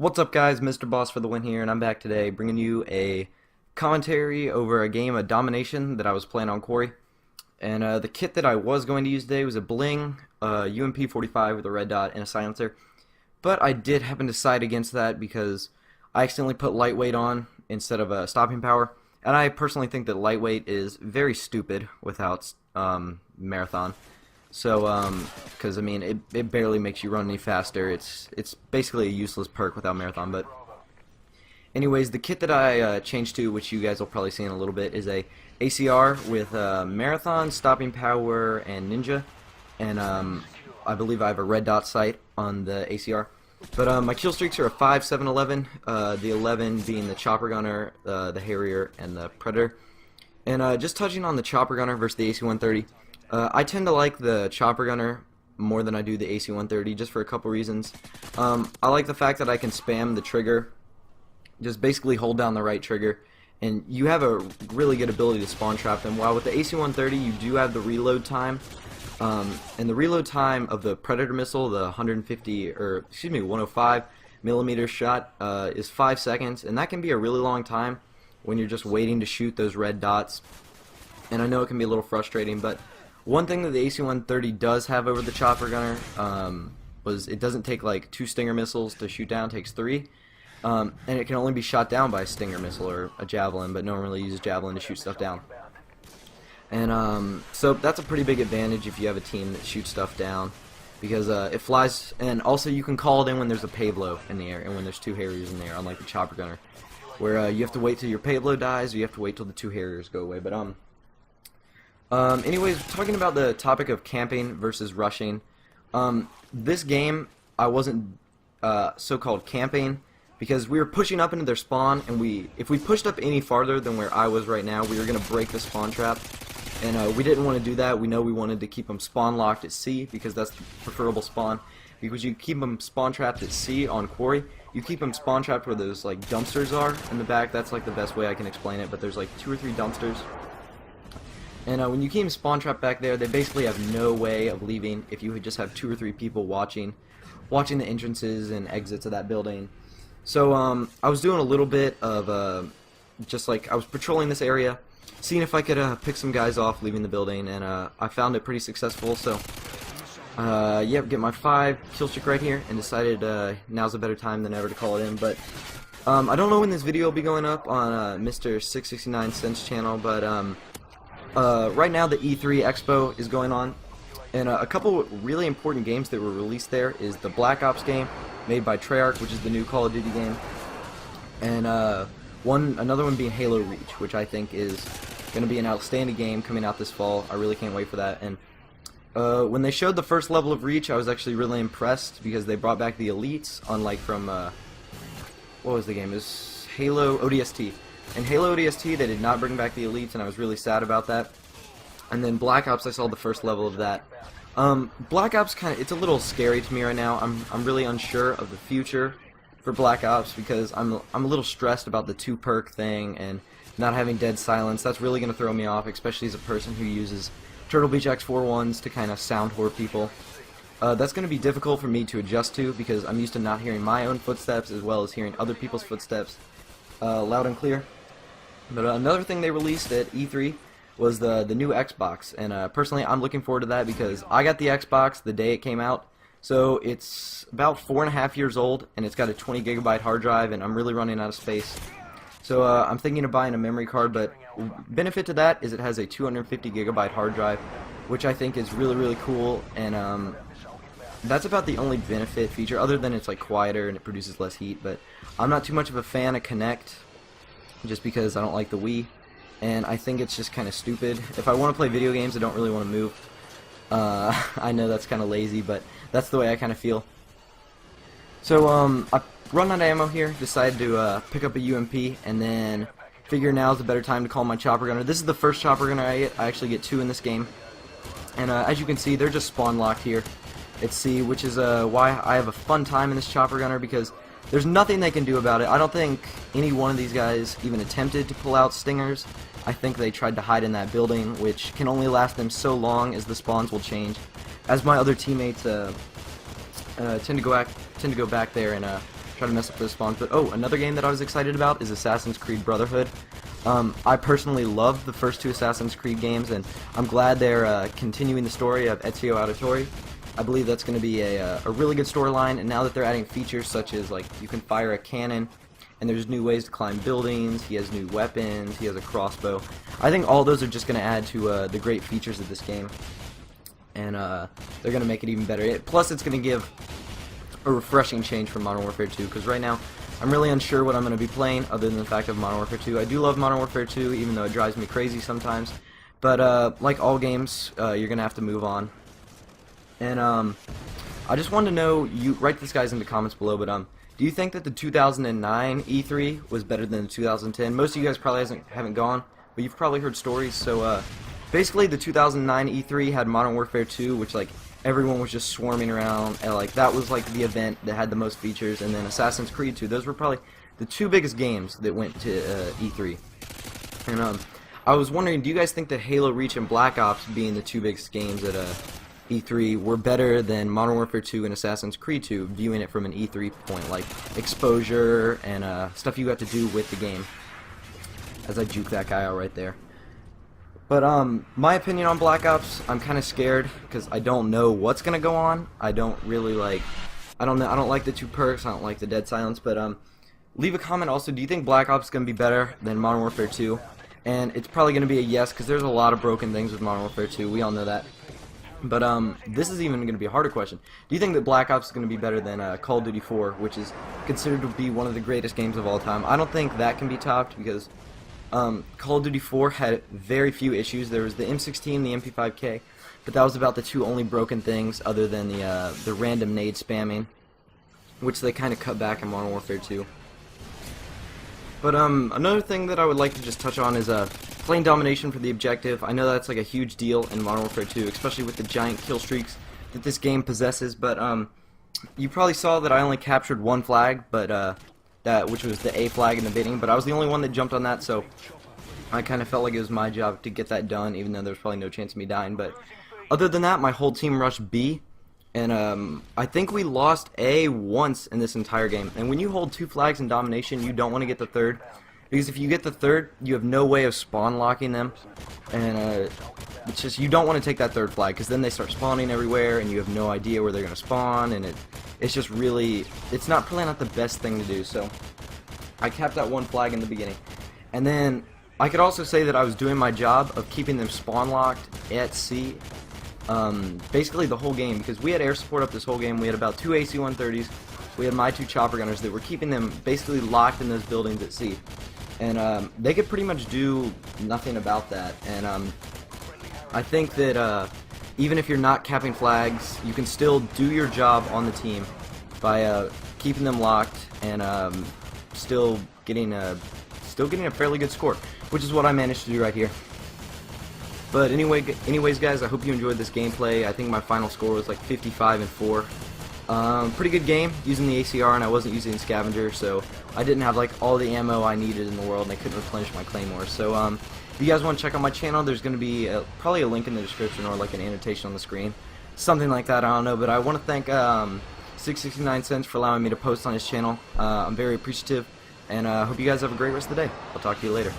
What's up guys, Mr. Boss for the win here, and I'm back today bringing you a commentary over a game of Domination that I was playing on Quarry. And the kit that I was going to use today was a bling, UMP45 with a red dot and a silencer. But I did happen to side against that because I accidentally put lightweight on instead of stopping power. And I personally think that lightweight is very stupid without marathon. So, because I mean, it barely makes you run any faster. It's basically a useless perk without marathon. But, anyways, the kit that I changed to, which you guys will probably see in a little bit, is a ACR with marathon, stopping power, and ninja. And I believe I have a red dot sight on the ACR. But my kill streaks are a 5, 7, 11. The 11 being the chopper gunner, the Harrier, and the Predator. And just touching on the chopper gunner versus the AC-130. I tend to like the chopper gunner more than I do the AC-130 just for a couple reasons. I like the fact that I can spam the trigger, just basically hold down the right trigger, and you have a really good ability to spawn trap them. While with the AC-130 you do have the reload time, and the reload time of the Predator missile, the 105 millimeter shot, is 5 seconds, and that can be a really long time when you're just waiting to shoot those red dots. And I know it can be a little frustrating, but one thing that the AC-130 does have over the chopper gunner was it doesn't take like 2 Stinger missiles to shoot down, it takes 3. And it can only be shot down by a Stinger missile or a Javelin, but no one really uses Javelin to shoot stuff down. And so that's a pretty big advantage if you have a team that shoots stuff down, because it flies, and also you can call it in when there's a payload in the air and when there's 2 Harriers in the air, unlike the chopper gunner, where you have to wait till your payload dies or you have to wait till the 2 Harriers go away. But anyways, talking about the topic of camping versus rushing, this game I wasn't so-called camping because we were pushing up into their spawn, and if we pushed up any farther than where I was right now, we were going to break the spawn trap, and we didn't want to do that. We know we wanted to keep them spawn locked at C because that's the preferable spawn, because you keep them spawn trapped at C on Quarry. You keep them spawn trapped where those like dumpsters are in the back. That's like the best way I can explain it, but there's like 2 or 3 dumpsters. And when you keep them spawn trapped back there, they basically have no way of leaving if you would just have 2 or 3 people watching the entrances and exits of that building. So I was doing a little bit of just like I was patrolling this area, seeing if I could pick some guys off leaving the building, and I found it pretty successful. So yeah, get my 5 kill streak right here, and decided now's a better time than ever to call it in. But I don't know when this video will be going up on Mr. 669 Cents channel, but right now the E3 Expo is going on, and a couple really important games that were released there is the Black Ops game made by Treyarch, which is the new Call of Duty game, and another one being Halo Reach, which I think is going to be an outstanding game coming out this fall. I really can't wait for that. And when they showed the first level of Reach, I was actually really impressed because they brought back the elites, unlike from what was the game? It was Halo ODST. In Halo ODST, they did not bring back the elites, and I was really sad about that. And then Black Ops, I saw the first level of that. Black Ops it's a little scary to me right now. I'm really unsure of the future for Black Ops because I'm a little stressed about the 2 perk thing and not having dead silence. That's really going to throw me off, especially as a person who uses Turtle Beach X41s to kind of sound whore people. That's going to be difficult for me to adjust to because I'm used to not hearing my own footsteps as well as hearing other people's footsteps loud and clear. But another thing they released at E3 was the new Xbox, and personally I'm looking forward to that because I got the Xbox the day it came out, so it's about 4.5 years old, and it's got a 20 gigabyte hard drive, and I'm really running out of space. So I'm thinking of buying a memory card, but benefit to that is it has a 250 gigabyte hard drive, which I think is really, really cool, and that's about the only benefit feature, other than it's like quieter and it produces less heat. But I'm not too much of a fan of Kinect, just because I don't like the Wii, and I think it's just kind of stupid. If I want to play video games, I don't really want to move. I know that's kind of lazy, but that's the way I kind of feel. So I run out of ammo here, decided to pick up a UMP, and then figure now's a better time to call my chopper gunner. This is the first chopper gunner I get. I actually get 2 in this game, and as you can see, they're just spawn locked here at C, which is why I have a fun time in this chopper gunner, because there's nothing they can do about it. I don't think any one of these guys even attempted to pull out stingers. I think they tried to hide in that building, which can only last them so long as the spawns will change. As my other teammates tend to go back there and try to mess up those spawns. But oh, another game that I was excited about is Assassin's Creed Brotherhood. I personally love the first two Assassin's Creed games, and I'm glad they're continuing the story of Ezio Auditore. I believe that's going to be a really good storyline, and now that they're adding features such as, like, you can fire a cannon, and there's new ways to climb buildings, he has new weapons, he has a crossbow. I think all those are just going to add to the great features of this game, and they're going to make it even better. Plus, it's going to give a refreshing change from Modern Warfare 2, because right now, I'm really unsure what I'm going to be playing, other than the fact of Modern Warfare 2. I do love Modern Warfare 2, even though it drives me crazy sometimes, but like all games, you're going to have to move on. And I just wanted to know, you write this guys in the comments below, but do you think that the 2009 E3 was better than the 2010? Most of you guys probably haven't gone, but you've probably heard stories. So basically, the 2009 E3 had Modern Warfare 2, which like everyone was just swarming around, and like that was like the event that had the most features. And then Assassin's Creed 2. Those were probably the two biggest games that went to E3. And I was wondering, do you guys think that Halo Reach and Black Ops, being the two biggest games at E3, were better than Modern Warfare 2 and Assassin's Creed 2, viewing it from an E3 point, like exposure and stuff you have to do with the game? As I juke that guy out right there. But my opinion on Black Ops, I'm kind of scared because I don't know what's gonna go on. I don't really like. I don't know. I don't like the two perks. I don't like the dead silence. But leave a comment also. Do you think Black Ops is gonna be better than Modern Warfare 2? And it's probably gonna be a yes, because there's a lot of broken things with Modern Warfare 2. We all know that. But this is even going to be a harder question. Do you think that Black Ops is going to be better than Call of Duty 4, which is considered to be one of the greatest games of all time? I don't think that can be topped, because Call of Duty 4 had very few issues. There was the M16 and the MP5K, but that was about the two only broken things, other than the random nade spamming, which they kind of cut back in Modern Warfare 2. But another thing that I would like to just touch on is playing domination for the objective. I know that's like a huge deal in Modern Warfare 2, especially with the giant kill streaks that this game possesses. But you probably saw that I only captured one flag, but which was the A flag in the beginning. But I was the only one that jumped on that, so I kind of felt like it was my job to get that done, even though there was probably no chance of me dying. But other than that, my whole team rushed B. And I think we lost A once in this entire game. And when you hold two flags in domination, you don't want to get the third, because if you get the third, you have no way of spawn locking them. And it's just, you don't want to take that third flag, because then they start spawning everywhere, and you have no idea where they're going to spawn. And it's just really, it's probably not the best thing to do. So I capped that one flag in the beginning, and then I could also say that I was doing my job of keeping them spawn locked at C. Basically the whole game, because we had air support up this whole game. We had about two AC-130s, we had my two chopper gunners that were keeping them basically locked in those buildings at sea, and they could pretty much do nothing about that. And I think that even if you're not capping flags, you can still do your job on the team by keeping them locked and still getting a fairly good score, which is what I managed to do right here. But anyways, guys, I hope you enjoyed this gameplay. I think my final score was like 55-4. Pretty good game using the ACR, and I wasn't using Scavenger, so I didn't have like all the ammo I needed in the world, and I couldn't replenish my claymores. So if you guys want to check out my channel, there's going to be probably a link in the description, or like an annotation on the screen, something like that. I don't know, but I want to thank 669 Cents for allowing me to post on his channel. I'm very appreciative, and I hope you guys have a great rest of the day. I'll talk to you later.